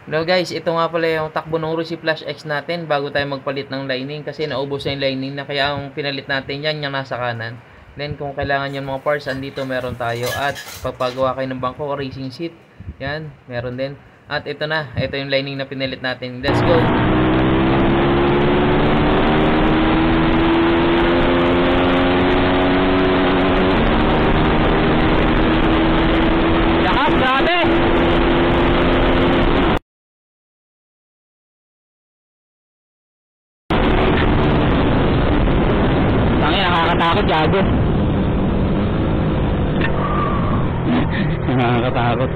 No guys, ito nga pala yung takbo ng Rossi Flash X natin bago tayo magpalit ng lining kasi naubos na yung lining na, kaya ang pinalit natin yan yung nasa kanan. Then kung kailangan yung mga parts, andito meron tayo, at pagpagawa kayo ng bangko o racing seat, yan, meron din. At ito na, ito yung lining na pinalit natin. Let's go! Nakakatakot, gago. Nakakatakot.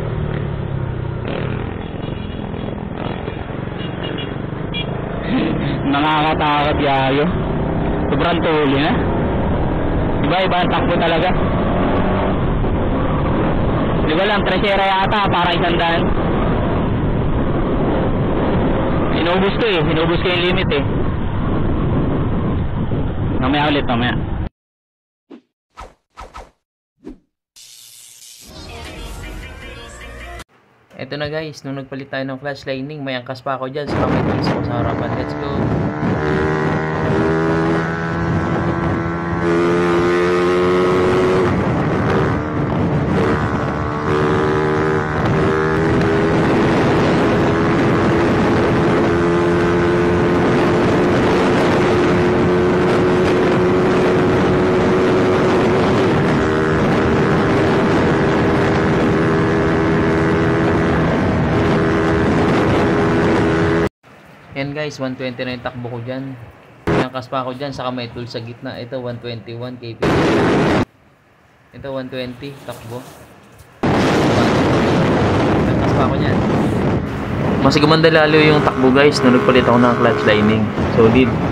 Nakakatakot, gago. Sobrang tuloy na. Diba, iba ang takbo talaga. Di ba lang, tresera yata, para 100. Inubos ko eh, inubos ko yung limit eh. Mamaya ulit, mamaya. Ito na guys, nung nagpalit tayo ng flash lining, may angkas pa ako dyan sa kamay ko sa harapan. Let's go! Yan guys, 120 na yung takbo ko dyan. Nangkas pa ako dyan, saka may tool sa gitna. Ito 121 kp. Ito 120 takbo. Nangkas pa ako dyan. Mas gumanda lalo yung takbo guys nung nagpalit ako ng clutch lining. Solid.